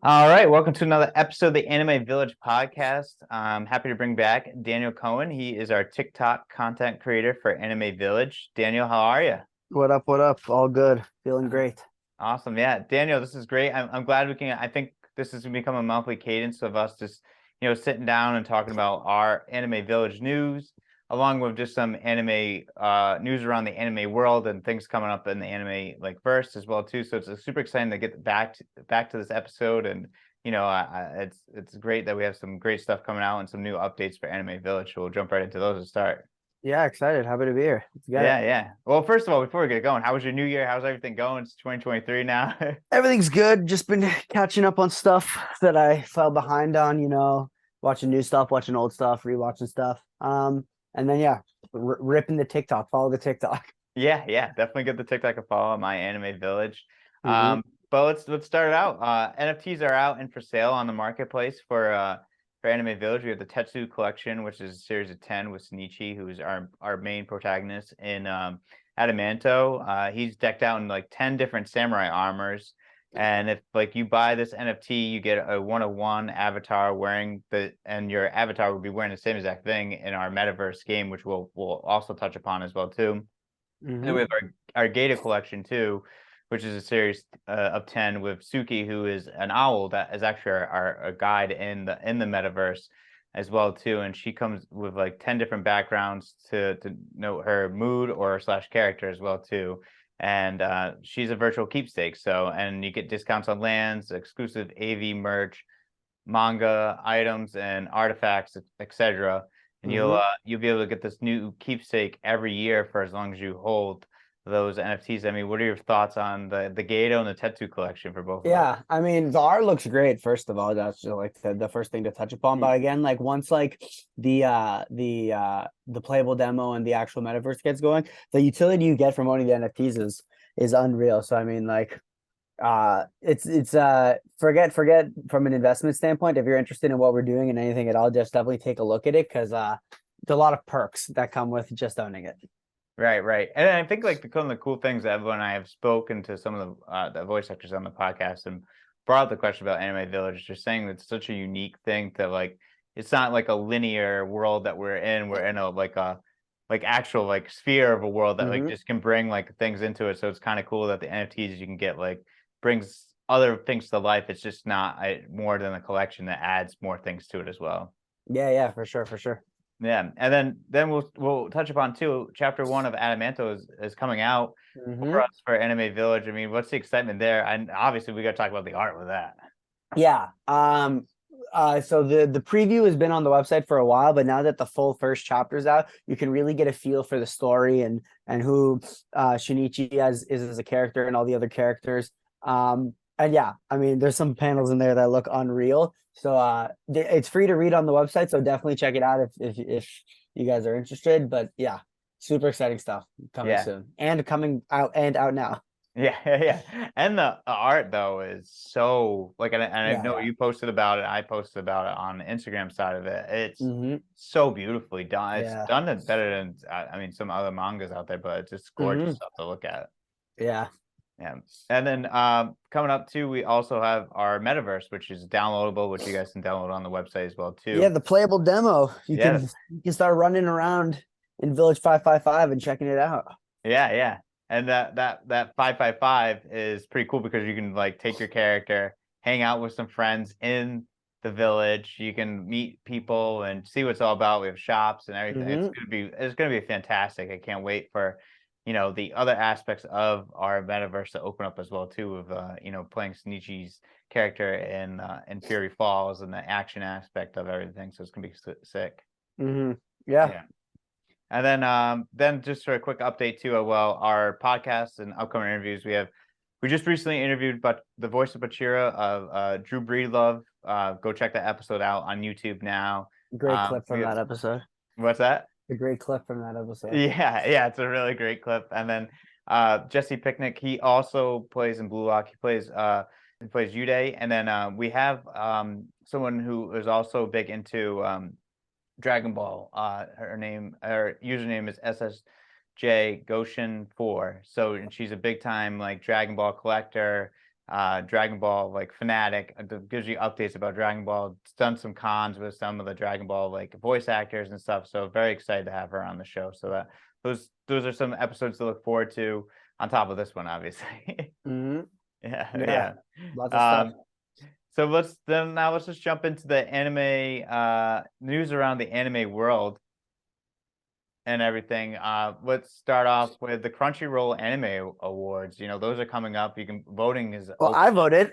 All right, welcome to another episode of the Anime Village podcast. I'm happy to bring back Daniel Cohen. He is our TikTok content creator for Anime Village. Daniel, how are you? What up? What up? All good. Feeling great. Awesome. Yeah, Daniel, this is great. I'm glad we can. I think this is going to become a monthly cadence of us just, sitting down and talking about our Anime Village news, along with just some anime news around the anime world and things coming up in the anime like verse as well too. So it's super exciting to get back to this episode, and it's great that we have some great stuff coming out and some new updates for Anime Village. So we'll jump right into those to start. Yeah, excited. Happy to be here. Let's get Yeah, it. yeah. Well, first of all, before we get going, how was your new year? How's everything going? It's 2023 now. Everything's good. Just been catching up on stuff that I fell behind on, watching new stuff, watching old stuff, rewatching stuff. And then ripping the TikTok, follow the TikTok. Yeah, yeah, definitely get the TikTok a follow, My Anime Village. Mm-hmm. But let's start it out. NFTs are out and for sale on the marketplace for Anime Village. We have the Tetsu collection, which is a series of 10 with Shinichi, who is our main protagonist in Adamanto. He's decked out in like 10 different samurai armors. And if like you buy this NFT, you get a one-of-one avatar and your avatar will be wearing the same exact thing in our metaverse game, which we'll also touch upon as well too. And then we have our Gata collection too, which is a series of 10 with Suki, who is an owl that is actually our guide in the metaverse as well too. And she comes with like 10 different backgrounds to note her mood or slash character as well too. And she's a virtual keepsake. So, and you get discounts on lands, exclusive AV merch, manga items, and artifacts, etc. And you'll be able to get this new keepsake every year for as long as you hold those NFTs. I mean, what are your thoughts on the Gato and the Tetsu collection for both of them? Yeah, I mean the art looks great. First of all, that's just like the first thing to touch upon. But again, like once like the playable demo and the actual metaverse gets going, the utility you get from owning the NFTs is unreal. So I mean, like it's forget from an investment standpoint. If you're interested in what we're doing and anything at all, just definitely take a look at it because there's a lot of perks that come with just owning it. Right. And I think like one of the cool things that when I have spoken to some of the voice actors on the podcast and brought up the question about Anime Village, just saying that it's such a unique thing to like, it's not like a linear world that we're in. We're in a actual like sphere of a world that like just can bring like things into it. So it's kind of cool that the NFTs you can get like brings other things to life. It's just not more than a collection that adds more things to it as well. Yeah, for sure. Yeah, and then we'll touch upon too. Chapter 1 of Adamanto is coming out for us for Anime Village. I mean, what's the excitement there? And obviously, we got to talk about the art with that. Yeah. So the preview has been on the website for a while, but now that the full first chapter's out, you can really get a feel for the story and who Shinichi is as a character and all the other characters. And yeah, I mean, there's some panels in there that look unreal. So it's free to read on the website, so definitely check it out if you guys are interested. But yeah, super exciting stuff coming soon and coming out now. Yeah. And the art though is so like, and I know you posted about it. I posted about it on the Instagram side of it. It's so beautifully done. It's done it better than I mean some other mangas out there, but it's just gorgeous stuff to look at. Yeah. Yeah. And then coming up too, we also have our metaverse, which is downloadable, which you guys can download on the website as well too. Yeah, the playable demo. You can start running around in Village 555 and checking it out. Yeah. And that 555 is pretty cool because you can like take your character, hang out with some friends in the village. You can meet people and see what it's all about. We have shops and everything. It's gonna be fantastic. I can't wait for the other aspects of our metaverse to open up as well too, of playing Shinichi's character in Fury Falls and the action aspect of everything. So it's gonna be sick. Yeah. And then just for a quick update too, well, our podcasts and upcoming interviews, we just recently interviewed the voice of Bachira of Drew Breedlove. Go check that episode out on YouTube now. Great clip from that episode. What's that? A great clip from that episode. Yeah, it's a really great clip. And then Jesse Picnic, he also plays in Blue Lock. He plays Yude. And then we have someone who is also big into Dragon Ball. Her username is SSJ Goshen 4. So and she's a big time like Dragon Ball collector. Dragon Ball like fanatic, gives you updates about Dragon Ball. It's done some cons with some of the Dragon Ball like voice actors and stuff. So very excited to have her on the show. So that those are some episodes to look forward to on top of this one, obviously. Hmm. Yeah, Yeah, yeah. lots of stuff. So let's just jump into the anime news around the anime world and everything. Let's start off with the Crunchyroll Anime Awards. You know, those are coming up. You can voting is Well, open. I voted.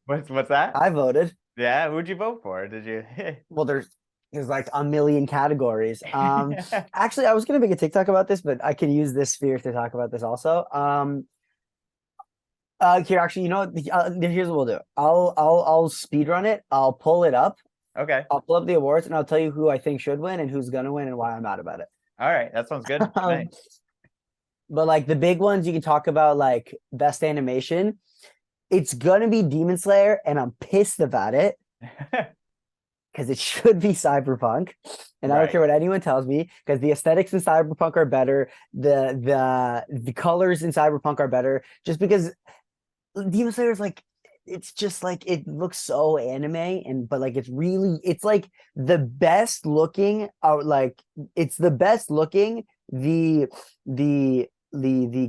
What's that? I voted. Yeah, who'd you vote for? Did you? Well, there's like a million categories. Actually, I was gonna make a TikTok about this, but I can use this sphere to talk about this also. Here, actually, you know what? Here's what we'll do. I'll speed run it. I'll pull it up. Okay. I'll pull up the awards, and I'll tell you who I think should win and who's gonna win and why I'm mad about it. All right. That sounds good. Nice. But like the big ones, you can talk about like best animation. It's gonna be Demon Slayer, and I'm pissed about it because it should be Cyberpunk. And I don't Right. care what anyone tells me because the aesthetics in Cyberpunk are better. The colors in Cyberpunk are better. Just because Demon Slayer is like it's just like it looks so anime and but like it's like the best looking like it's the best looking the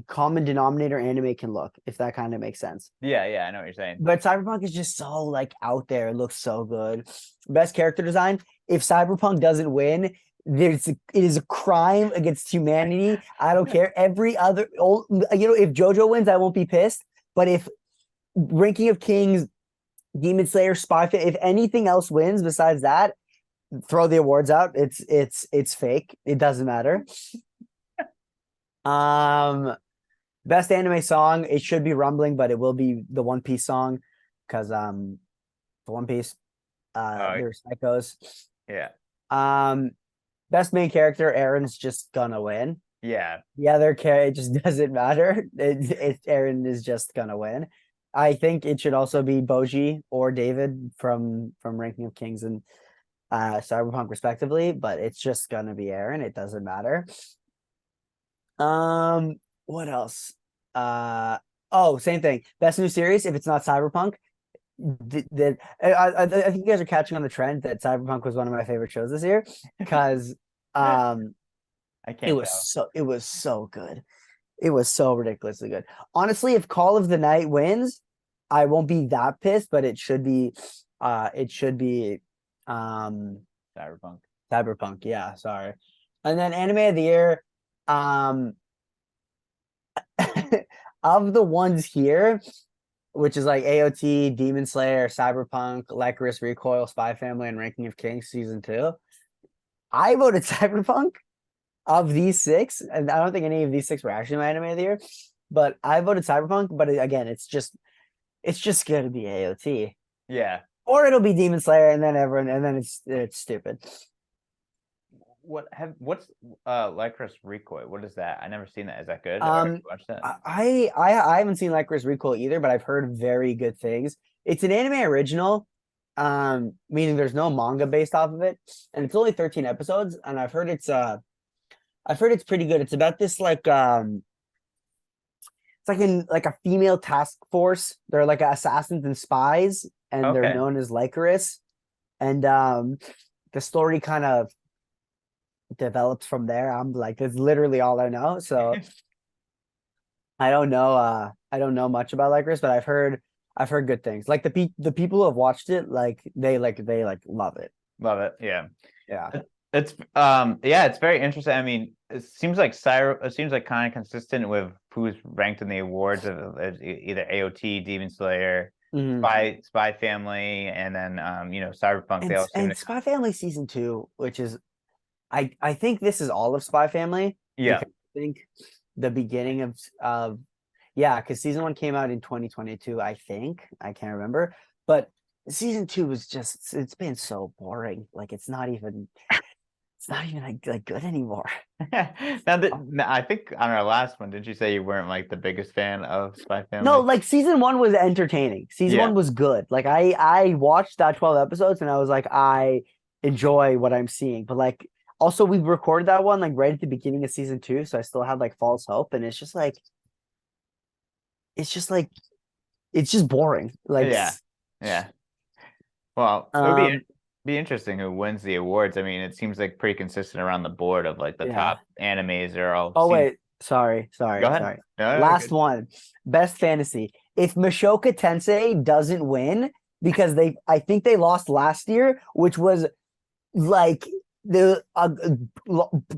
common denominator anime can look, if that kind of makes sense. Yeah, yeah, I know what you're saying. But Cyberpunk is just so like out there. It looks so good. Best character design. If Cyberpunk doesn't win, it is a crime against humanity. I don't care. Every other, if JoJo wins, I won't be pissed. But if Ranking of Kings, Demon Slayer, Spy, if anything else wins besides that, throw the awards out. It's fake. It doesn't matter. Best anime song, it should be Rumbling, but it will be the One Piece song because the One Piece, they're psychos. Yeah. Best main character, Aaron's just gonna win. Yeah. The other character, it just doesn't matter. Aaron is just gonna win. I think it should also be Boji or David from Ranking of Kings and Cyberpunk respectively, but it's just gonna be Aaron. It doesn't matter. What else? Same thing. Best new series. If it's not Cyberpunk, I think you guys are catching on the trend that Cyberpunk was one of my favorite shows this year because I it can't was tell. so good. It was so ridiculously good. Honestly, if Call of the Night wins, I won't be that pissed, but it should be Cyberpunk. Cyberpunk. Yeah, sorry. And then anime of the year, of the ones here, which is like AOT, Demon Slayer, Cyberpunk, Lycoris Recoil, Spy Family, and Ranking of Kings season 2. I voted Cyberpunk of these 6, and I don't think any of these 6 were actually my anime of the year, but I voted Cyberpunk. But again, it's just gonna be AOT, Yeah. or it'll be Demon Slayer, and then it's stupid. What's Lycris Recoil? What is that? I never seen that. Is that good? Watch that. I haven't seen Lycoris Recoil either, but I've heard very good things. It's an anime original, meaning there's no manga based off of it, and it's only 13 episodes, and I've heard it's pretty good. It's about this like it's like in like a female task force. They're like assassins and spies, and they're Okay. known as Lycoris, and the story kind of developed from there. I'm like, that's literally all I know. So I don't know much about Lycoris, but I've heard good things. Like the people who have watched it, they love it. Love it. Yeah. Yeah. It's it's very interesting. I mean, it seems like kind of consistent with who's ranked in the awards of either AOT, Demon Slayer, Mhm. Spy Family, and then Cyberpunk. They all seem And to. Spy Family season 2, which is I think this is all of Spy Family. Yeah. Because I think the beginning of yeah, because season 1 came out in 2022, I think. I can't remember. But season 2 was just it's been so boring. Like it's not even like good anymore. Now I think on our last one, did you say you weren't like the biggest fan of Spy No, Family? like season 1 was entertaining. Season Yeah. 1 was good. Like I watched that 12 episodes and I was like, I enjoy what I'm seeing. But like also we recorded that one like right at the beginning of season 2, so I still had like false hope. And it's just like it's just boring. Like, Yeah. Yeah. Well, it would um, be interesting who wins the awards. I mean, it seems like pretty consistent around the board of like the yeah. top animes are all Oh seem. wait, sorry, Go sorry, ahead. sorry. No, Last good. one, best fantasy. If Mashoka Tensei doesn't win because I think they lost last year, which was like the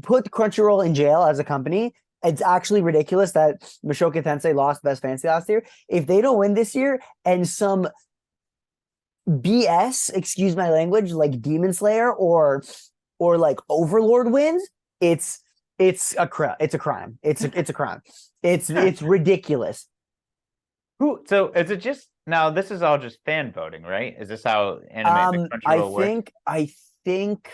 put Crunchyroll in jail as a company. It's actually ridiculous that Mashoka Tensei lost Best Fantasy last year. If they don't win this year and some BS, excuse my language, like Demon Slayer or like Overlord wins, it's it's a crime. It's a crime. It's ridiculous. So is it just now? This is all just fan voting, right? Is this how anime the I Crunchyroll works? think think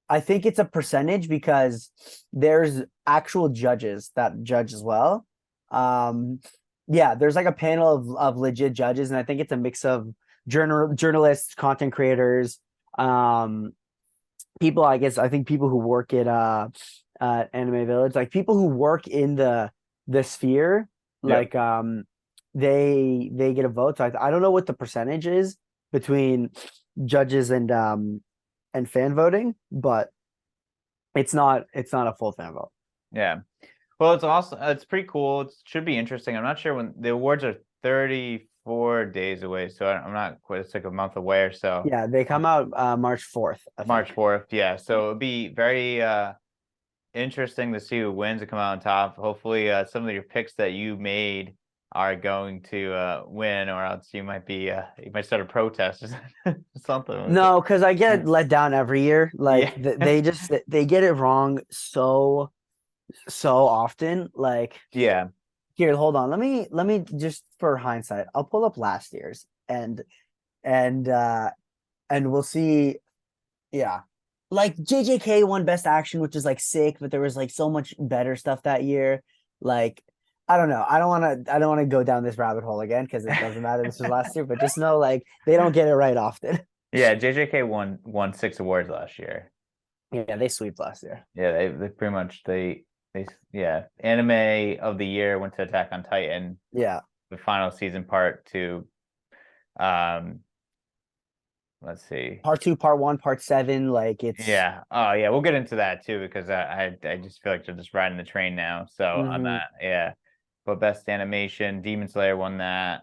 I think it's a percentage because there's actual judges that judge as well. Um, yeah, there's like a panel of legit judges, and I think it's a mix of journalists, content creators, um, people. I think people who work at Anime Village, like people who work in the sphere, Yep. like they get a vote. So I don't know what the percentage is between judges and fan voting, but it's not a full fan vote. Yeah. Well, it's also it's pretty cool. It should be interesting. I'm not sure when the awards are 34 days away, so I'm not quite. It's like a month away or so. Yeah, they come out March 4th, I March think. 4th. Yeah. So it'll be very interesting to see who wins and come out on top. Hopefully, some of your picks that you made are going to win, or else you might start a protest or something. No, because I get let down every year. Like Yeah. they just they get it wrong so often. Like Yeah. here, hold on. Let me just for hindsight, I'll pull up last year's and and we'll see. Yeah. Like JJK won Best Action, which is like sick, but there was like so much better stuff that year. Like, I don't know. I don't want to go down this rabbit hole again because it doesn't matter. This was last year, but just know like they don't get it right often. Yeah. JJK won 6 awards last year. Yeah, they sweep last year. Yeah, they pretty much they yeah. Anime of the year went to Attack on Titan, Yeah. the final season part two. Um, let's see. Part two, part one, part seven, like it's Yeah. Oh yeah, we'll get into that too because I just feel like they're just riding the train now. So on mhm. that, yeah. But best animation, Demon Slayer won that.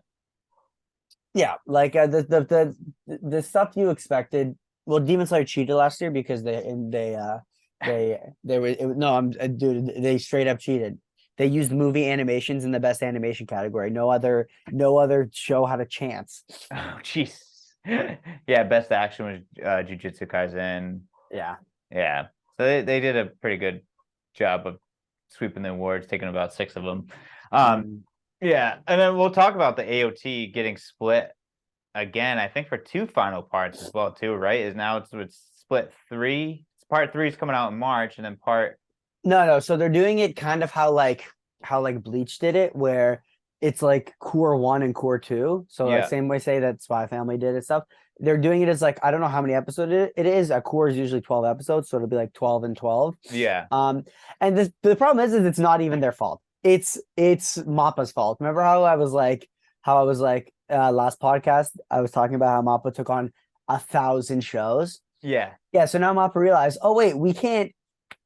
Yeah, like the stuff you expected. Well, Demon Slayer cheated last year because they were no, I'm dude, they straight up cheated. They used movie animations in the best animation category. No other show had a chance. Oh jeez. Yeah, best action was Jujutsu Kaisen. Yeah. Yeah. So they did a pretty good job of sweeping the awards, taking about 6 of them. Mm. Yeah, and then we'll talk about the AOT getting split again. I think for 2 final parts as well too, right? Is now it's split 3. Part 3 is coming out in March, and then part No. So they're doing it kind of how like Bleach did it, where it's like core one and core two. So like yeah same way say that Spy Family did it stuff. They're doing it as like I don't know how many episodes it is. A core is usually 12 episodes, so it'll be like 12 and 12. yeah. And the problem is it's not even their fault. It's Mappa's fault. Remember how I was like last podcast I was talking about how Mappa took on 1,000 shows. Yeah. Yeah, so now Mappa realized, oh wait, we can't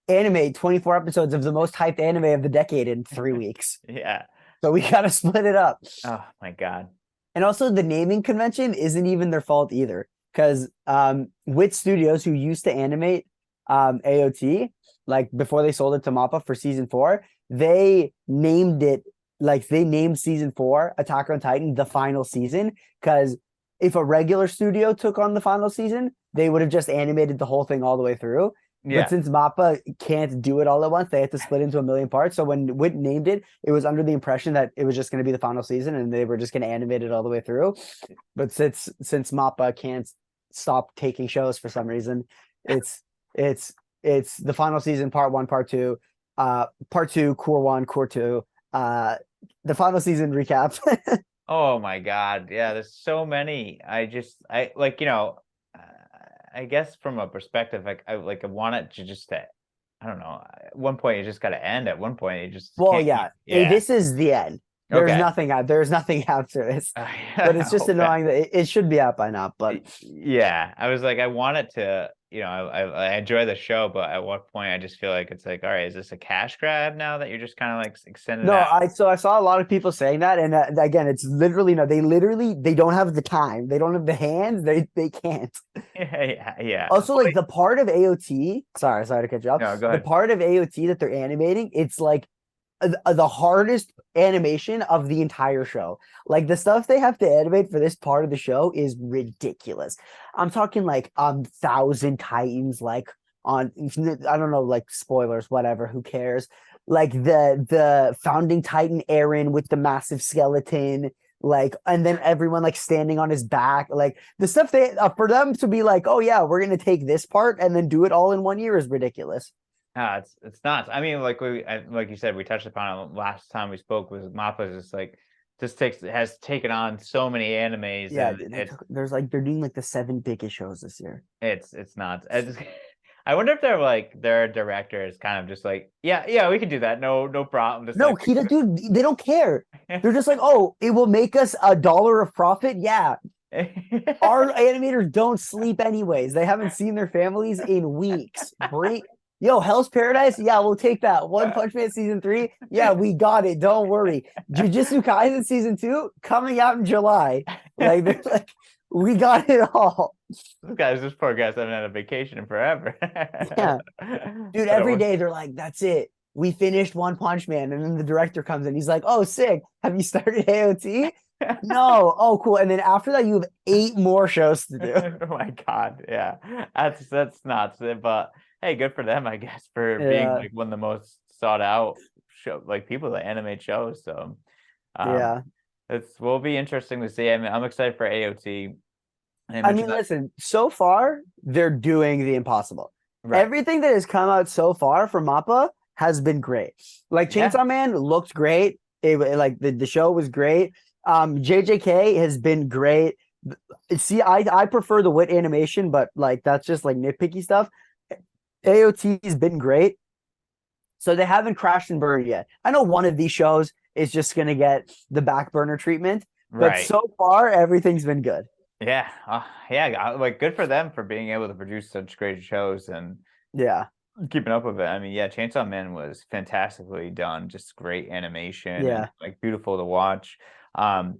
animate 24 episodes of the most hyped anime of the decade in 3 weeks. Yeah. So we gotta split it up. Oh my God. And also the naming convention isn't even their fault either. Because with studios who used to animate AOT, like before they sold it to Mappa for season 4, they named it like they named season 4 Attack on Titan the final season. Because if a regular studio took on the final season, they would have just animated the whole thing all the way through. But Yeah. since Mappa can't do it all at once, they had to split into a million parts. So when Wit named it, it was under the impression that it was just going to be the final season and they were just going to animate it all the way through. But since Mappa can't stop taking shows for some reason, it's it's the final season, part one, part two, core one, core two, the final season recap. Oh my God. Yeah, there's so many. I like, uh, I guess from a perspective, I want it to just to, I don't know. At one point, you just got to end. At one point, you just Well, can't yeah, keep. Yeah. this is the end. There's Okay. nothing out. There's nothing after this. But it's just Okay. annoying that it should be out by now. But Yeah, I was like, I want it to, I enjoy the show, but at what point I just feel like it's like, all right, is this a cash grab now that you're just kind of like extended no, out? I saw a lot of people saying that, and again, it's literally no. They don't have the time. They don't have the hands. They can't. Yeah, yeah, yeah. Also, like the part of AOT. Sorry to cut you off. No, go The ahead. part of AOT that they're animating, it's like the hardest animation of the entire show. Like the stuff they have to animate for this part of the show is ridiculous. I'm talking like 1,000 Titans, like on I don't know, like spoilers, whatever, who cares? Like the founding Titan Aaron with the massive skeleton, like, and then everyone like standing on his back, like the stuff they for them to be like, oh yeah, we're gonna take this part and then do it all in 1 year is ridiculous. It's nuts. I mean, like you said, we touched upon it last time we spoke. Was Mappa just like has taken on so many animes, Yeah, and there's like they're doing like the 7 biggest shows this year. it's nuts. I wonder if they're like their director is kind of just like, yeah, we can do that. No problem. Just No, like Kita, dude, they don't care. They're just like, oh, it will make us $1 of profit. Yeah, our animators don't sleep anyways. They haven't seen their families in weeks. Yo, Hell's Paradise. Yeah, we'll take that. One Punch Man season 3. Yeah, we got it. Don't worry. Jujutsu Kaisen season 2 coming out in July. Like they're like, we got it all. This poor guy's haven't had a vacation in forever. Yeah, dude. Every So, day they're like, that's it. We finished One Punch Man, and then the director comes in. He's like, "Oh, sick. Have you started AOT?" No. Oh, cool. And then after that, you have 8 more shows to do. oh my God, yeah, that's nuts. But hey, good for them, I guess, for being Yeah, like one of the most sought out show like people that animate shows. So, um, yeah. it's will be interesting to see. I mean, I'm excited for AOT. I I mentioned mean, that, listen. So far, they're doing the impossible. right? Everything that has come out so far from Mappa has been great. Like Yeah. Chainsaw Man looked great. Like the show was great. JJK has been great. See, I prefer the wit animation, but like that's just like nitpicky stuff. AOT's been great. So they haven't crashed and burned yet. I know one of these shows is just gonna get the back burner treatment, but Right. so far everything's been good. Yeah. Yeah. Like good for them for being able to produce such great shows and Yeah. keeping up with it. I mean, yeah, Chainsaw Man was fantastically done, just great animation and Yeah. like beautiful to watch. Um,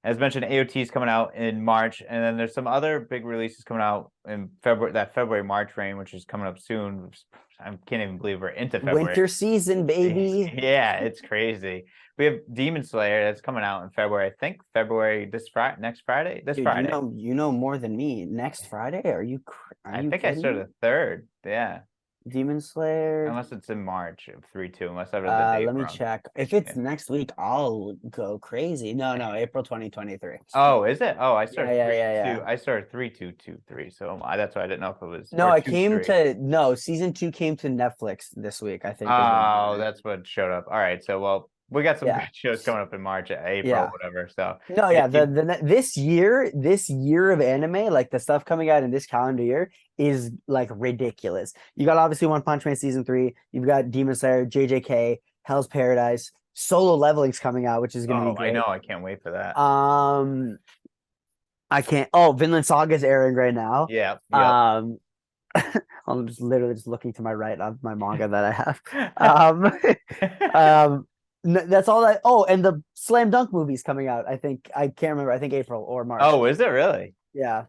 as mentioned, AOT is coming out in March, and then there's some other big releases coming out in February, that February March range, which is coming up soon. I can't even believe we're into February. Winter season, baby. Yeah, it's crazy. We have Demon Slayer that's coming out in February. I think February this Friday, next Friday, this Dude, Friday. you know more than me. Next Friday? Are I you think I kidding started me? the third. Yeah. Demon Slayer. Unless it's in March of 3/2, unless I read the date Let me wrong. check. If it's Yeah. next week, I'll go crazy. No, April 2023. Oh, is it? Oh, I Yeah, started yeah, three yeah, two. yeah. I started 3/2/2/3. So that's why I didn't know if it was No, or I two came three. to no, season 2 came to Netflix this week, I think is when Oh, that's what showed up. All right. So well, we got some yeah, good shows coming up in March, April, yeah. whatever. So No, yeah, yeah, this year of anime, like the stuff coming out in this calendar year is like ridiculous. You got obviously One Punch Man season 3, you've got Demon Slayer, JJK, Hell's Paradise, Solo Leveling's coming out, which is going to be oh, I know. great. I can't wait for that. Um, I can't. Oh, Vinland Saga's airing right now. Yeah. Yep. Um, I'm just literally just looking to my right of my manga that I have. Um, that's all that. Oh, and the Slam Dunk movie's coming out. I think I can't remember. I think April or March. Oh, is it really? Yeah,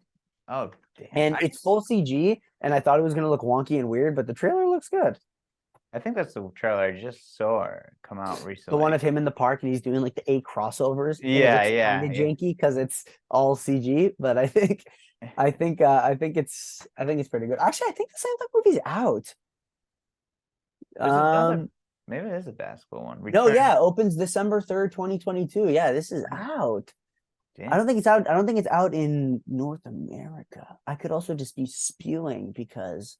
Oh, damn. and it's full CG. And I thought it was gonna look wonky and weird, but the trailer looks good. I think that's the trailer I just saw come out The recently. one of him in the park and he's doing like the 8 crossovers, and it Yeah, looks kind of yeah. janky because it's all CG. But I think it's pretty good. Actually, I think the Slam Dunk movie's out. There's another. Um, Maybe it is a basketball one. no, Return. yeah, opens December 3rd, 2022. Yeah, this is out. I Damn. don't think it's out. I don't think it's out in North America. I could also just be spewing because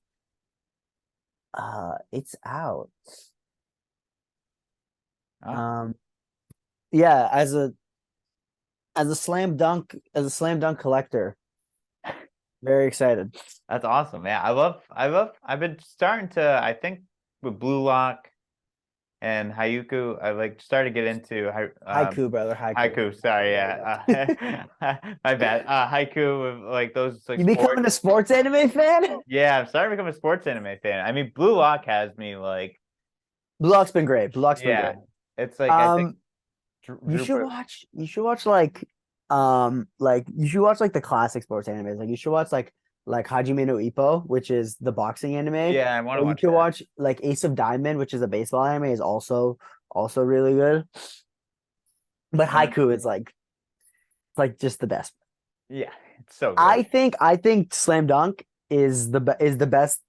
it's out. Oh, Um yeah, as a slam dunk collector, very excited. that's awesome. Yeah, I've been starting to, I think with Blue Lock and Haiku. I like started to get into Haiku, brother, haiku. haiku. Sorry, yeah, my bad. Haiku with like those like You sports. becoming a sports anime fan? Yeah, I'm starting to become a sports anime fan. I mean, Blue Lock has me like, Blue Lock's been great. Blue Lock's been yeah, great. it's like I think Um, you should Drew. watch. You should watch like you should watch like the classic sports animes. Like you should watch like Hajime no Ippo, which is the boxing anime. Yeah, I want to Or you watch could that. watch like Ace of Diamond, which is a baseball anime, is also really good. But And then, Haiku is like just the best. yeah, it's so good. I think Slam Dunk is the best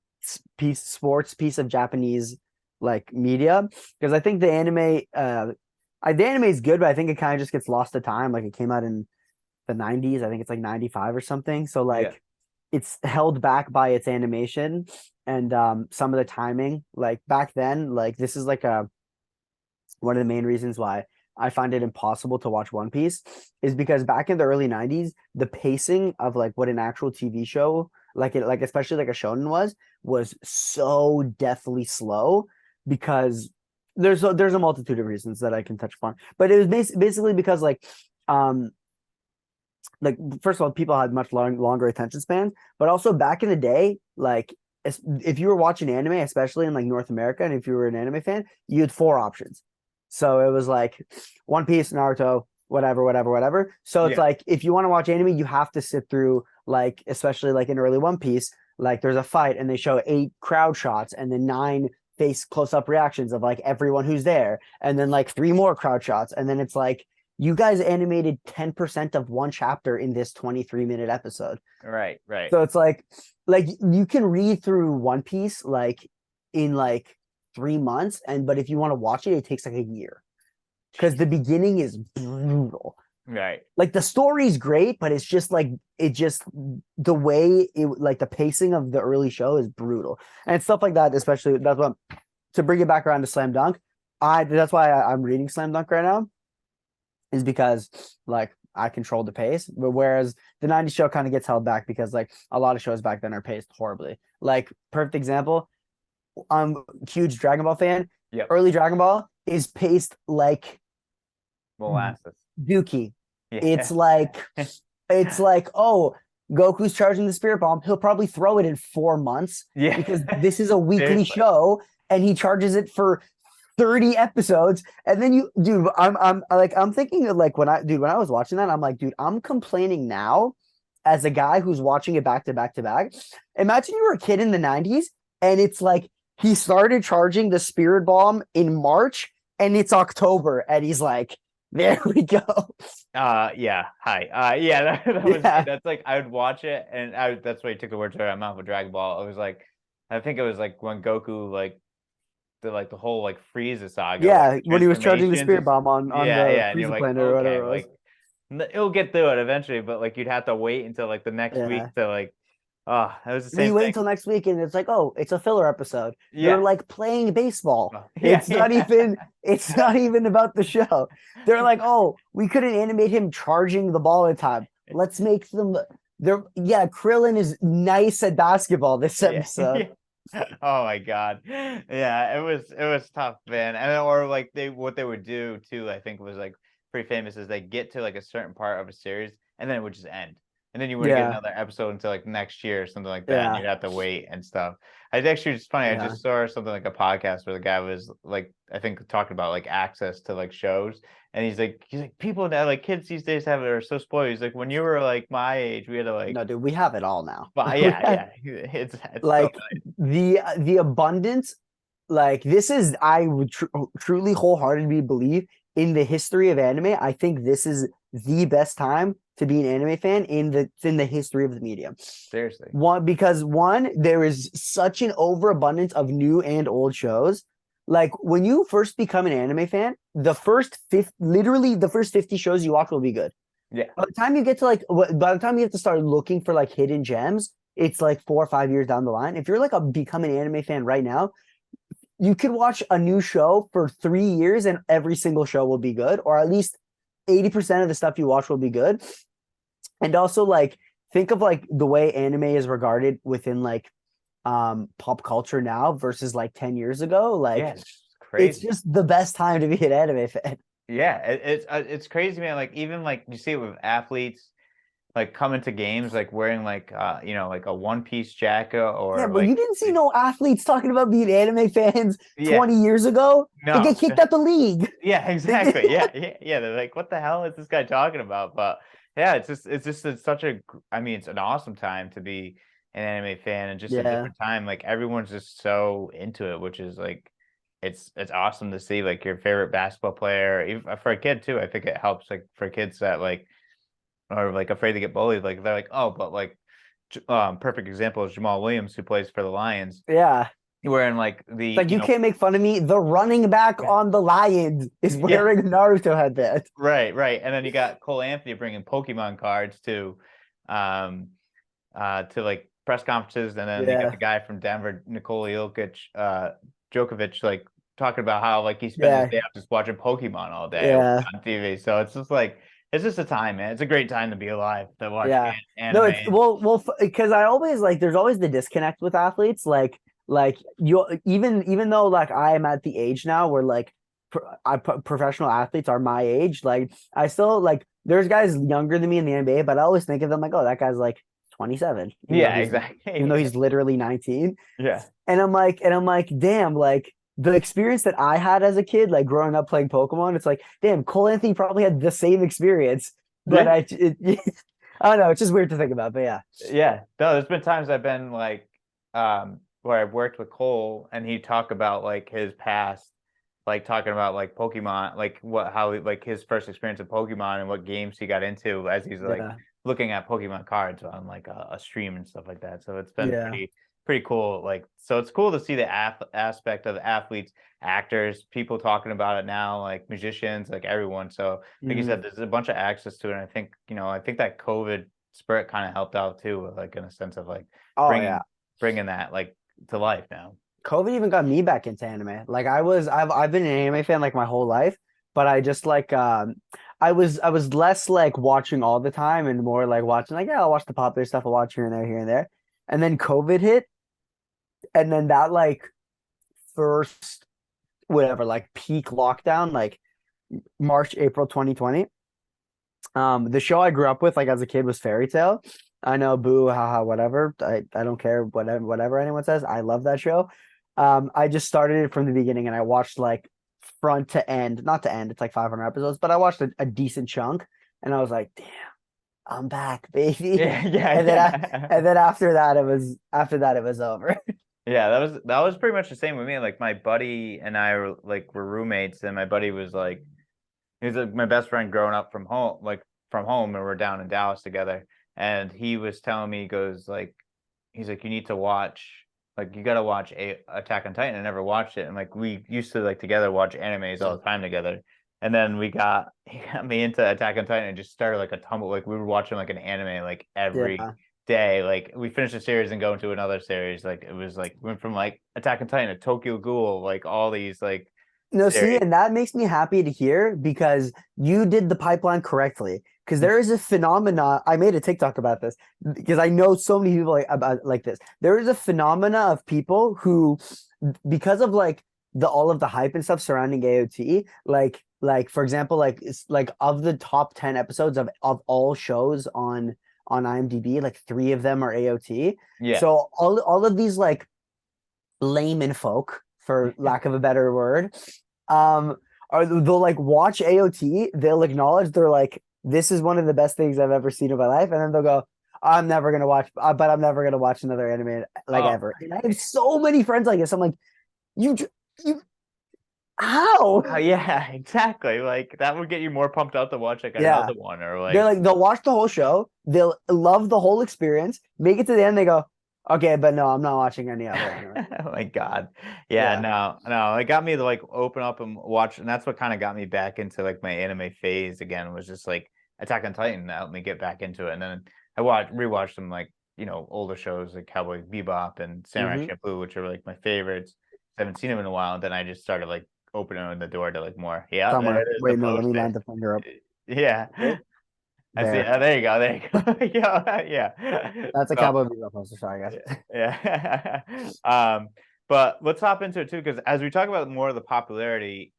sports piece of Japanese like media because I think the anime is good, but I think it kind of just gets lost to time. Like it came out in the 90s. I think it's like 95 or something. So Yeah, like it's held back by its animation and some of the timing. Like back then, like this is like a one of the main reasons why I find it impossible to watch One Piece is because back in the early 90s, the pacing of like what an actual TV show, like especially like a shonen was so deathly slow because there's a multitude of reasons that I can touch upon. But it was basically because um like first of all, people had much longer attention spans, but also back in the day, like if you were watching anime, especially in like North America, and if you were an anime fan, you had four options. So it was like One Piece, Naruto, whatever, whatever, whatever. So it's yeah, like if you want to watch anime, you have to sit through like, especially like in early One Piece, like there's a fight and they show 8 crowd shots and then 9 face close up reactions of like everyone who's there, and then like 3 more crowd shots, and then it's like you guys animated 10% of one chapter in this 23-minute episode. right, right. So it's like you can read through One Piece like in like 3 months, and but if you want to watch it, it takes like a year because the beginning is brutal. Right. Like the story's great, but it's just like it just the way it like the pacing of the early show is brutal and stuff like that. Especially that's what to bring it back around to Slam Dunk. That's why I'm reading Slam Dunk right now is because like I control the pace, but whereas the 90s show kind of gets held back because like a lot of shows back then are paced horribly. Like perfect example, I'm a huge Dragon Ball fan. Yep. Early Dragon Ball is paced like Molasses. Dookie. Yeah. It's like oh, Goku's charging the Spirit Bomb. He'll probably throw it in 4 months Yeah. because this is a weekly Seriously. show and he charges it for 30 episodes. And then dude, I'm thinking of like when I was watching that, I'm like, dude, I'm complaining now as a guy who's watching it back to back to back. Imagine you were a kid in the 90s and it's like he started charging the Spirit Bomb in March and it's October and he's like, there we go. Yeah. Hi. Yeah, that was Yeah. that's like I would watch it and that's why you took the words out of my mouth with Dragon Ball. It was like I think it was like when Goku the whole like Frieza saga, like Yeah, the when he was charging the Spirit transformations. Bomb on Yeah, the yeah, and you're Frieza like, planet or okay, whatever it was. like it'll get through it eventually, but like you'd have to wait until like the next Yeah. week to like, oh, that was the And then same you wait thing. until next week and it's like, oh, it's a filler episode. You're Yeah, like playing baseball. yeah, It's not even about the show. They're like, oh, we couldn't animate him charging the ball in time. Let's make them yeah, Krillin is nice at basketball this yeah, episode. yeah. Oh my God. Yeah, it was tough, man. And or like what they would do too, I think was like pretty famous is they get to like a certain part of a series and then it would just end. And then you wouldn't get Yeah, another episode until like next year or something like that. And yeah, you'd have to wait and stuff. I actually it's funny, I yeah. just saw something like a podcast where the guy was like, I think talking about like access to like shows. And he's like, people now like kids these days are so spoiled. He's like, when you were like my age, we had to like No, dude, we have it all now. but We yeah, have yeah. It's so like the abundance like this is I would truly wholeheartedly believe in the history of anime. I think this is the best time to be an anime fan in the history of the medium. seriously. One, there is such an overabundance of new and old shows. Like when you first become an anime fan, literally the first 50 shows you watch will be good. Yeah. By the time you get to by the time you have to start looking for like hidden gems, it's like 4 or 5 years down the line. If you're like becoming an anime fan right now, you could watch a new show for 3 years and every single show will be good, or at least 80% of the stuff you watch will be good. And also like think of like the way anime is regarded within like pop culture now versus like 10 years ago. Like Yeah, it's it's crazy. just the best time to be an anime fan. Yeah, it's crazy, man. Like even like you see it with athletes like coming to games like wearing like like a one piece jacket Yeah, or but you didn't see like no athletes talking about being anime fans yeah, 20 years ago. They no. get kicked out the league. Yeah, They get, exactly. Yeah, yeah, yeah. They're like, what the hell is this guy talking about? But yeah, it's such I mean, it's an awesome time to be an anime fan and just a yeah, different time. Like everyone's just so into it, which is like it's awesome to see like your favorite basketball player, even for a kid too. I think it helps like for kids that like are like afraid to get bullied. Like they're like, oh, but like perfect example is Jamal Williams who plays for the Lions. yeah. Wearing like It's like you can't make fun of me. The running back yeah, on the Lions is yeah, wearing a Naruto headband. right, right. And then you got Cole Anthony bringing Pokemon cards um, to like press conferences, and then you got Yeah, the guy from Denver, Nikola Djokovic, like talking about how like he spent his yeah, day out just watching Pokemon all day yeah, on TV. So it's just like it's just a time, man. It's a great time to be alive to watch yeah. No, anime. it's well, because I always like. There's always the disconnect with athletes. Like you, even though like I am at the age now where like professional athletes are my age. Like I still like. There's guys younger than me in the NBA, but I always think of them like, oh, that guy's like 27, Yeah, exactly. even though he's literally 19. Yeah. And I'm like, damn, like the experience that I had as a kid, like growing up playing Pokemon, it's like, damn, Cole Anthony probably had the same experience, but Yeah. I don't know, it's just weird to think about, but yeah, Yeah. No, there's been times I've been like where I've worked with Cole and he talk about like his past, like talking about like Pokemon, like like his first experience of Pokemon and what games he got into as he's like yeah, looking at Pokemon cards on like a stream and stuff like that. So it's been yeah. pretty cool. Like so it's cool to see the aspect of the athletes, actors, people talking about it now, like musicians, like everyone. So like you Mhm. said, there's a bunch of access to it. And I think, I think that COVID spirit kind of helped out too, like in a sense of like Oh yeah. bringing that like to life now. COVID even got me back into anime. Like I've been an anime fan like my whole life, but I just like I was less like watching all the time and more like watching like, yeah, I'll watch the popular stuff, I'll watch here and there. And then COVID hit, and then that like first whatever like peak lockdown, like March, April 2020. The show I grew up with like as a kid was Fairy Tale. I know, boo, haha, whatever. I don't care whatever anyone says. I love that show. I just started it from the beginning and I watched like front to end, not to end, it's like 500 episodes, but I watched a decent chunk and I was like, damn, I'm back, baby. Yeah, yeah, And then yeah. after that it was over. Yeah, that was pretty much the same with me. Like my buddy and I were roommates, and my buddy was like he was like my best friend growing up from home, and we're down in Dallas together. And he was telling me, he goes like, he's like, you need to watch, like, you got to watch Attack on Titan. I never watched it, and like we used to like together watch animes all the time together. And then he got me into Attack on Titan and just started like a tumble. Like we were watching like an anime like every Yeah. day. Like we finished a series and go into another series. Like it was like went from like Attack on Titan to Tokyo Ghoul, like all these like No, see, series. and that makes me happy to hear because you did the pipeline correctly. Because there is a phenomena. I made a TikTok about this because I know so many people like about like this. There is a phenomena of people who, because of like the all of the hype and stuff surrounding AOT, like for example, like it's like of the top 10 episodes of all shows on IMDb, like three of them are AOT. Yeah. So all of these like layman folk, for lack of a better word, um, they'll like watch AOT, they'll acknowledge they're like, this is one of the best things I've ever seen in my life, and then they'll go, I'm never gonna watch, but I'm never gonna watch another anime like Oh, ever. And I have so many friends like this. I'm like, you, you, how? oh yeah, exactly. Like that would get you more pumped up to watch like Yeah, another one or they're like like, they'll watch the whole show, they'll love the whole experience, make it to the end, they go, okay, but no, I'm not watching any other anime. oh my God. Yeah, Yeah. no. It got me to like open up and watch, and that's what kind of got me back into like my anime phase again, was just like Attack on Titan that helped me get back into it. And then I rewatched some like, older shows like Cowboy Bebop and Samurai Hmm. Champloo, which are like my favorites. I haven't seen them in a while, and then I just started like opening the door to like more. Yeah, there Somewhere. it is, the Wait, no, let me poster. line the finger up. Yeah. Right I see. there. Oh, there you go. There you go. Yeah, yeah. That's a So Cowboy Bebop poster. Sorry, guys. yeah. But let's hop into it too, because as we talk about more of the popularity,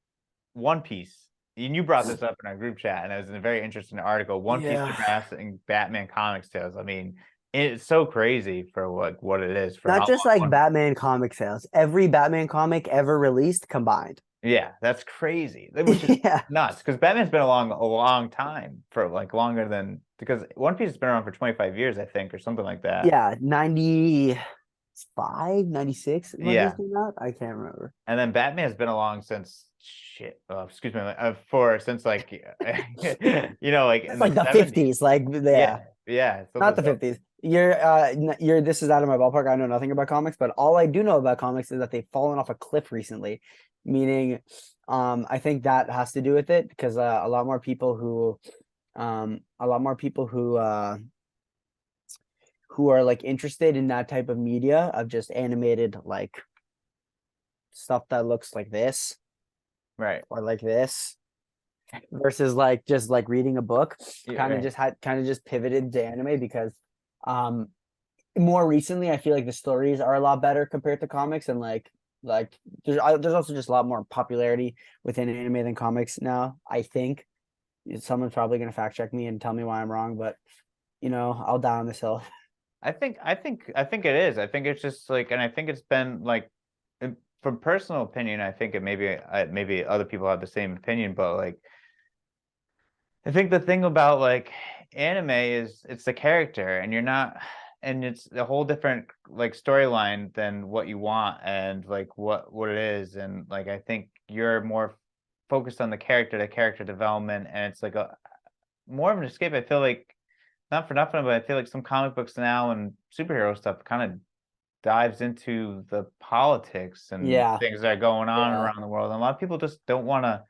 One Piece, and you brought this up in our group chat, and it was a very interesting article. One Piece Yeah. surpassing Batman comic sales. I mean, it's so crazy for what it is for Not how just long. like Batman comic sales, every Batman comic ever released combined. Yeah, that's crazy. Which is Yeah. nuts because Batman's been along a long time for like longer than because One Piece has been around for 25 years, I think, or something like that. Yeah. 95, 96 when these Yeah. came out. I can't remember. And then Batman's been along since shit. Excuse me, for since like like It's in the like the 70s. 50s. Like, Yeah, yeah. yeah. Not Something the so 50s. You're this is out of my ballpark. I know nothing about comics, but all I do know about comics is that they've fallen off a cliff recently. Meaning, I think that has to do with it because a lot more people who are like interested in that type of media of just animated like stuff that looks like this right. or like this versus like just like reading a book Yeah, kind of right. just pivoted to anime because um more recently I feel like the stories are a lot better compared to comics and like there's also just a lot more popularity within anime than comics now. I think someone's probably going to fact check me and tell me why I'm wrong, but I'll die on this hill. I think it is. I think it's just like, and I think it's been like, from personal opinion, I think it maybe other people have the same opinion, but like, I think the thing about like anime is it's the character, and you're not, and it's a whole different like storyline than what you want, and like what it is, and like I think you're more focused on the character development, and it's like a more of an escape. I feel like not for nothing, but I feel like some comic books now and superhero stuff kind of dives into the politics and Yeah, things that are going on yeah. around the world. And a lot of people just don't want to,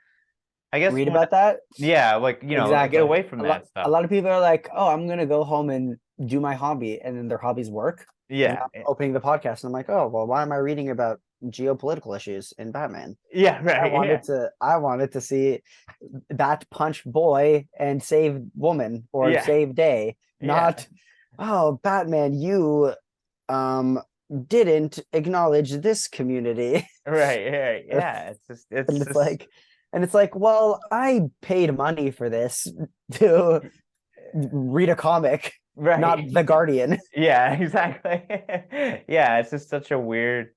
I guess, Read about that. yeah, like, like, get Exactly. away from that A stuff. lot of people are like, "Oh, I'm gonna go home and do my hobby," and then their hobbies work. And now Yeah. I'm opening the podcast, and I'm like, "Oh, well, why am I reading about geopolitical issues in Batman?" Yeah, I right. Yeah. wanted to, I wanted to see Bat punch boy and save woman or Yeah. save day, Yeah. not, oh, Batman, you um didn't acknowledge this community. Right. Right. And Yeah. it's It's just, like, well, I paid money for this to read a comic, not right. The Guardian. Yeah, exactly. Yeah. It's just such a weird,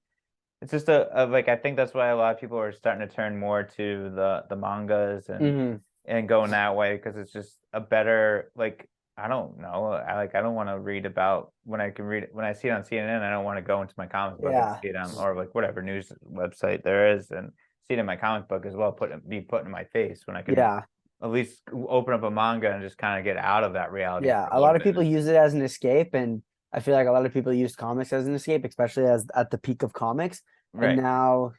it's just like, I think that's why a lot of people are starting to turn more to the mangas Mhm. and going that way because it's just a better like I don't know I don't want to read about when I can read it when I see it on CNN. I don't want to go into my comic book and Yeah, see it on or like whatever news website there is and see it in my comic book as well. Be put in my face when I can yeah, at least open up a manga and just kind of get out of that reality yeah. for a A lot little of bit. people use it as an escape, and I feel like a lot of people used comics as an escape, especially as at the peak of comics. And Right. now,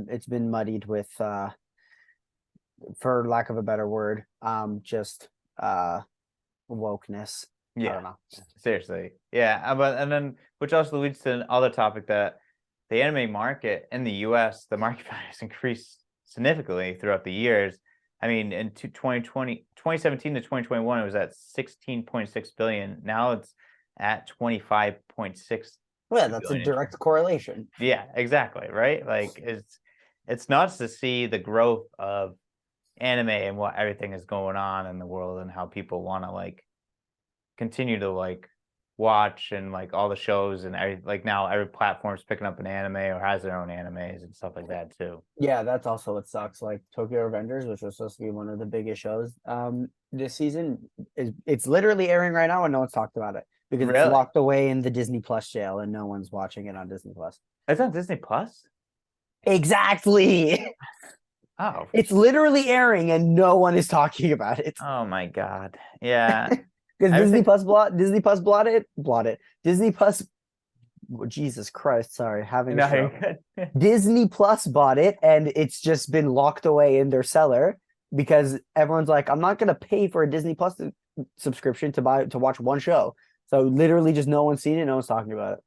it's been muddied with, for lack of a better word, just wokeness. I Yeah. don't know. Seriously. Yeah. But and then which also leads to another topic that the anime market in the US, the market value has increased significantly throughout the years. I mean, in 2017 to 2021, it was at 16.6 billion. Now it's at 25.6 Well, yeah, that's a billion in direct correlation. yeah, exactly, right? Like it's nuts to see the growth of anime and what everything is going on in the world and how people want to like continue to like watch and like all the shows and like now every platform's picking up an anime or has their own animes and stuff like that too. Yeah, that's also what sucks. Like Tokyo Revengers, which was supposed to be one of the biggest shows this season, it's literally airing right now and no one's talked about it because it's Really? locked away in the Disney Plus jail and no one's watching it on Disney Plus. It's on Disney Plus? Exactly. Oh. It's literally airing and no one is talking about it. Oh my God. Yeah. Because Everything. Blot it. Disney Plus, Jesus Christ, sorry, having a No, you're stroke. good. Disney Plus bought it and it's just been locked away in their cellar because everyone's like, I'm not gonna pay for a Disney Plus subscription to watch one show. So literally just no one's seen it, no one's talking about it.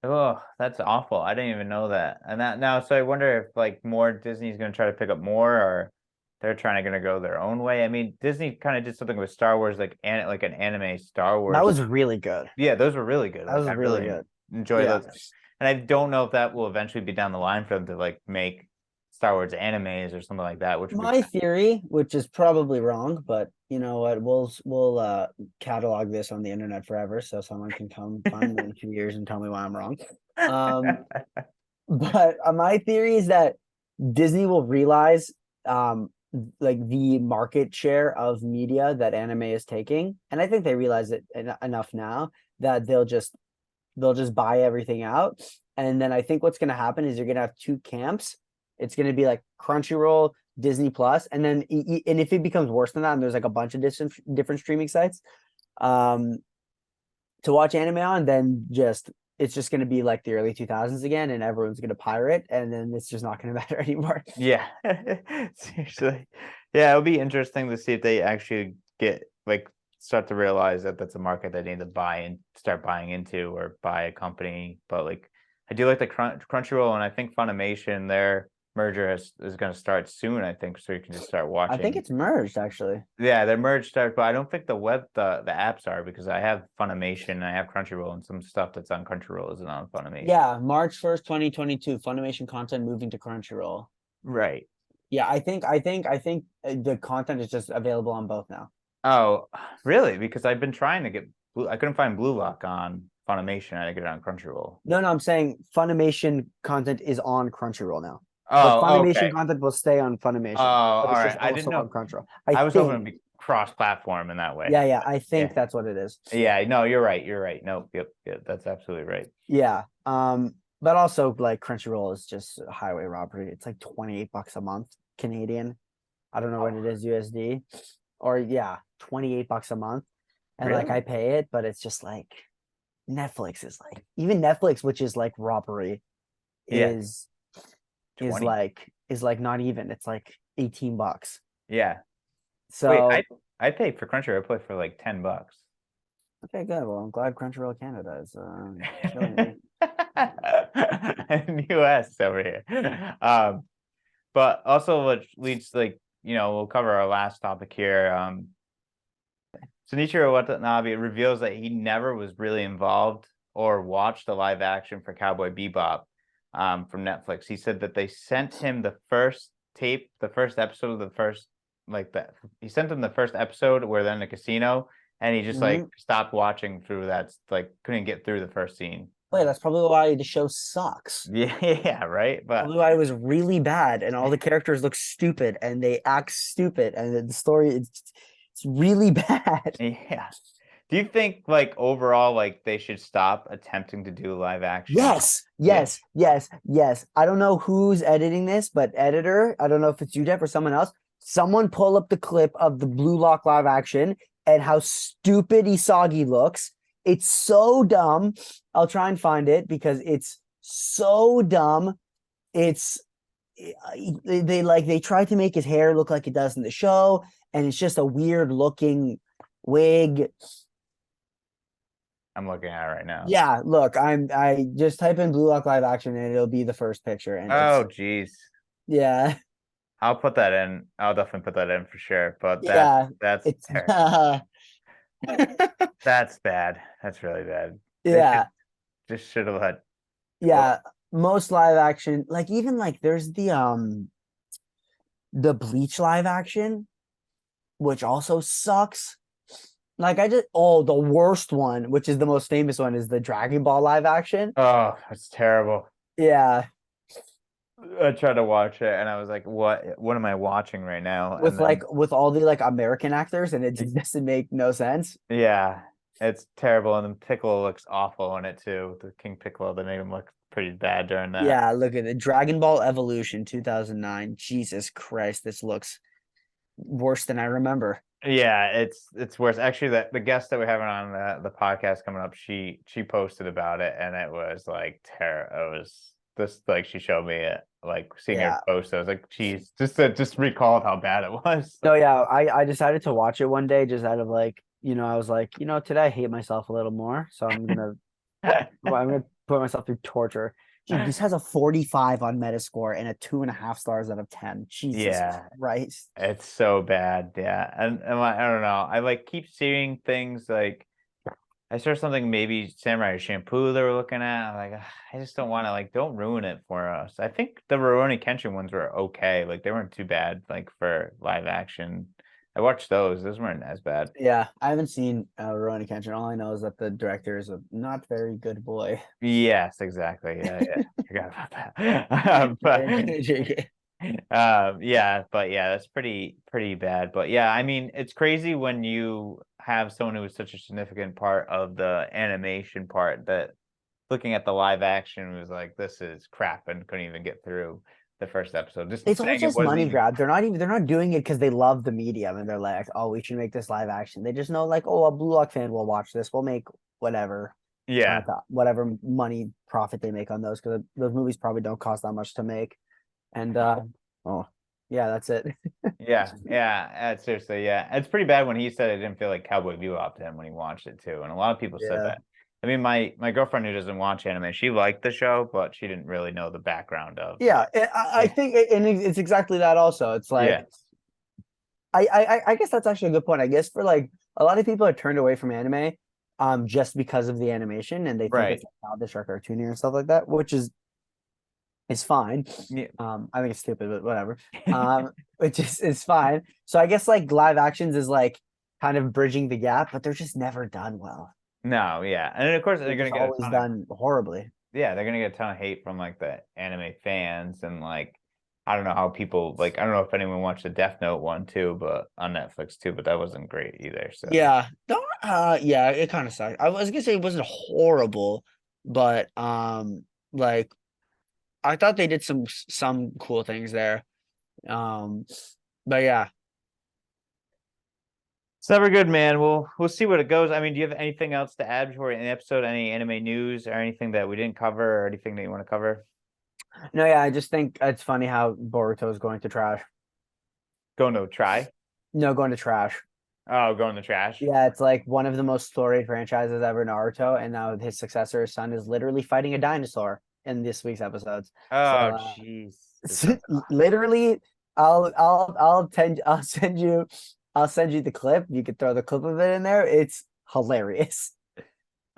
Oh, that's awful. I didn't even know that. And that now, so I wonder if like more Disney's going to try to pick up more, or they're trying to going to go their own way. I mean, Disney kind of did something with Star Wars, like an anime Star That Wars. was really good. Yeah, those were really good. That Like was I really really good. enjoy Yeah. those. And I don't know if that will eventually be down the line for them to like make Star Wars animes or something like that, which would be My theory, which is probably wrong, but you know what, we'll catalog this on the internet forever, so someone can come find me in 2 years and tell me why I'm wrong. Um, but my theory is that Disney will realize like the market share of media that anime is taking, and I think they realize it enough now that they'll just buy everything out. And then I think what's going to happen is you're going to have two camps. It's going to be like Crunchyroll, Disney Plus, and then and if it becomes worse than that, and there's like a bunch of different streaming sites to watch anime on, then it's just going to be like the early 2000s again, and everyone's going to pirate, and then it's just not going to matter anymore. Yeah, seriously. Yeah, it'll be interesting to see if they actually start to realize that that's a market they need to buy and start buying into, or buy a company. But like, I do like the Crunchyroll, and I think Funimation, their merger is going to start soon. I think, so you can just start watching. I think it's merged actually. Yeah, they're merged start, but I don't think the apps are, because I have Funimation and I have Crunchyroll, and some stuff that's on Crunchyroll isn't on Funimation. Yeah, March 1st, 2022, Funimation content moving to Crunchyroll. Right. Yeah, I think the content is just available on both now. Oh, really? Because I've been trying to get I couldn't find Blue Lock on Funimation. I had to get it on Crunchyroll. No, I'm saying Funimation content is on Crunchyroll now. But Oh, Funimation okay. content will stay on Funimation. Oh, But all it's right. just I didn't also know. on Crunchyroll. I I was hoping it'd think. be cross-platform in that way. Yeah, I think Yeah. that's what it is. Yeah, no, you're right. You're right. No, yep, that's absolutely right. Yeah. But also like Crunchyroll is just highway robbery. It's like $28 a month Canadian. I don't know what it is USD. Or yeah, $28 a month. And like Really? I pay it, but it's just like Netflix is like, even Netflix, which is like robbery, Yeah, is 20. like not even. It's like $18. Yeah. Wait, So I paid for Crunchyroll. I paid for like $10. okay, good. Well, I'm glad Crunchyroll Canada is killing me. In US over here. But also, which leads like, we'll cover our last topic here. Shinichiro Watanabe reveals that he never was really involved or watched the live action for Cowboy Bebop from Netflix. He said that they sent him the first tape, the first episode of the first he sent him the first episode where they're in the casino, and he just like stopped watching through that, like couldn't get through the first scene. Wait, that's probably why the show sucks. Yeah, right. But Probably why it was really bad, and all the characters look stupid, and they act stupid, and the story it's really bad. yeah. Do you think like overall like they should stop attempting to do live action? Yes. I don't know who's editing this, but editor, I don't know if it's you, Jeff, or someone else. Someone pull up the clip of the Blue Lock live action and how stupid Isagi looks. It's so dumb. I'll try and find it because it's so dumb. It's they try to make his hair look like it does in the show, and it's just a weird looking wig. I'm looking at it right now. Yeah, look, I just type in Blue Lock live action and it'll be the first picture. And Oh, geez. yeah. I'll put that in. I'll definitely put that in for sure. But that's it's terrible. That's bad. That's really bad. Yeah. Just should have had. Yeah, most live action, like even like there's the Bleach live action, which also sucks. Like the worst one, which is the most famous one, is the Dragon Ball live action. Oh, that's terrible. Yeah. I tried to watch it and I was like, what am I watching right now? With all the like American actors, and it just doesn't make no sense. Yeah, it's terrible. And then Piccolo looks awful in it too. The King Piccolo, they made him look pretty bad during that. Yeah, look at the Dragon Ball Evolution 2009. Jesus Christ, this looks worse than I remember. Yeah, it's worse. Actually, the guest that we're having on the podcast coming up, she posted about it, and it was like terrible. It was just like she showed me it, like seeing her post. I was like, geez, just recalled how bad it was. No, yeah, I decided to watch it one day just out of like, I was like, today I hate myself a little more, so I'm gonna put myself through torture. Dude, this has a 45 on Metascore and a 2.5 stars out of 10. Jesus Christ. It's so bad. Yeah. And I don't know. I like keep seeing things like I saw something maybe Samurai Shampoo they were looking at. I'm like, "Ugh, I just don't want to like don't ruin it for us. I think the Rurouni Kenshin ones were okay. Like they weren't too bad like for live action. I watched those. Those weren't as bad. Yeah, I haven't seen Rurouni Kenshin. All I know is that the director is a not very good boy. Yes, exactly. Yeah, yeah. Forgot about that. Yeah, but yeah, that's pretty bad. But yeah, I mean, it's crazy when you have someone who was such a significant part of the animation part that looking at the live action was like, this is crap and couldn't even get through the first episode. Just It's all saying it just wasn't money even. grab. They're not doing it because they love the medium and they're like, oh, we should make this live action. They just know like, oh, a Blue Lock fan will watch this. We'll make whatever on Yeah, top, whatever money profit they make on those because those movies probably don't cost that much to make. And oh yeah, that's it. yeah. Seriously, yeah. It's pretty bad when he said it didn't feel like Cowboy Bebop to him when he watched it too, and a lot of people said Yeah. that. I mean, my girlfriend who doesn't watch anime, she liked the show, but she didn't really know the background of Yeah, like. I Yeah, think and it's exactly that also. It's yeah, like I guess that's actually a good point. I guess for like a lot of people are turned away from anime just because of the animation and they think right. it's like childish or cartoony and stuff like that, which is fine. Yeah. I think it's stupid, but whatever. Which is fine. So I guess like live actions is like kind of bridging the gap, but they're just never done well. No, yeah, and then of course They're they're gonna just get a always ton of. done horribly. Yeah, they're gonna get a ton of hate from like the anime fans and like I don't know how people like I don't know if anyone watched the Death Note one too, but on Netflix too, but that wasn't great either. So Yeah. No, yeah, it kind of sucked. I was gonna say it wasn't horrible, but like I thought they did some cool things there. Um, but yeah. it's never good, man. We'll see what it goes. I mean, do you have anything else to add before an episode? Any anime news or anything that we didn't cover or anything that you want to cover? No, yeah, I just think it's funny how Boruto is going to trash. Going to try. No, going to trash. Oh, going to trash. Yeah, it's like one of the most storied franchises ever, Naruto, and now his successor, his son, is literally fighting a dinosaur in this week's episodes. So Oh, jeez. This is literally, I'll send you the clip. You could throw the clip of it in there. It's hilarious.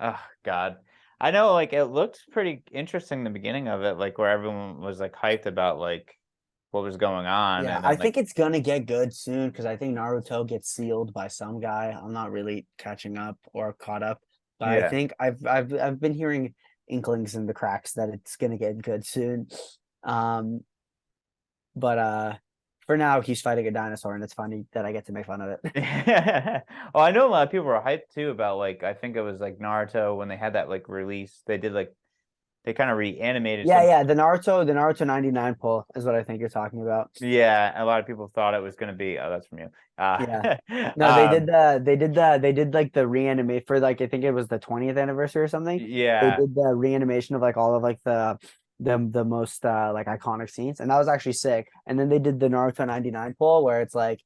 oh God. I know like it looked pretty interesting in the beginning of it, like where everyone was like hyped about like what was going on Yeah, and I then like think it's gonna get good soon because I think Naruto gets sealed by some guy. I'm not really catching up or caught up, but I yeah. think I've been hearing inklings in the cracks that it's gonna get good soon. Um, but for now he's fighting a dinosaur, and it's funny that I get to make fun of it. Well, I know a lot of people were hyped too about like I think it was like Naruto when they had that like release. They did like they kind of reanimated Yeah, some. yeah, the Naruto 99 pull is what I think you're talking about. Yeah, a lot of people thought it was gonna be. Oh, that's from you. Yeah. No, Um, they did like the reanimate for like I think it was the 20th anniversary or something. They yeah, did the reanimation of like all of like the most like iconic scenes, and that was actually sick. And then they did the Naruto 99 poll where it's like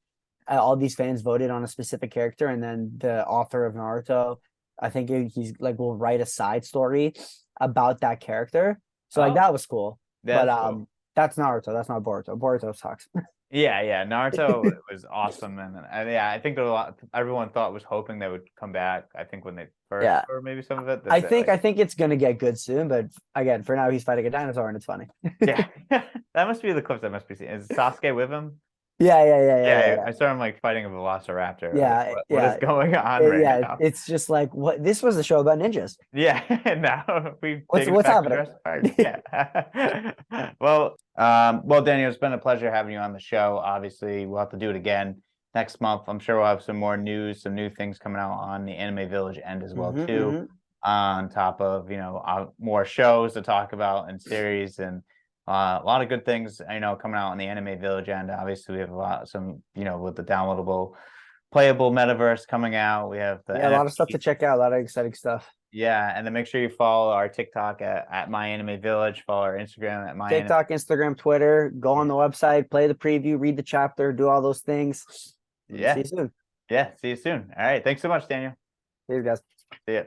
all these fans voted on a specific character, and then the author of Naruto, I think he's like will write a side story about that character. So like oh, that was cool. But that's cool. that's Naruto. That's not Boruto. Boruto sucks. Yeah, Naruto was awesome, and yeah, I think there were a lot. Everyone thought was hoping they would come back. I think when they first, Yeah. or maybe some of it, I that think like, I think it's gonna get good soon, but again, for now he's fighting a dinosaur and it's funny. yeah, that must be the clips that must be seen. Is Sasuke with him? Yeah, Yeah. I saw him like fighting a velociraptor. Like, Yeah, what is yeah, going on right yeah. now? It's just like what this was a show about ninjas. Yeah, now we've What's taken it what's back to happening? Jurassic Park. Yeah. Well, Daniel, it's been a pleasure having you on the show. Obviously, we'll have to do it again next month. I'm sure we'll have some more news, some new things coming out on the Anime Village end as well too. Hmm. On top of more shows to talk about and series and a lot of good things coming out on the Anime Village end. Obviously, we have some with the downloadable, playable metaverse coming out. We have the Yeah, a lot of stuff to NFT. check out, a lot of exciting stuff. Yeah, and then make sure you follow our TikTok at My Anime Village. Follow our Instagram at My Anime. TikTok, Instagram, Twitter. Go on the website, play the preview, read the chapter, do all those things. See Yeah, you soon. yeah. See you soon. All right. Thanks so much, Daniel. See you guys. See ya.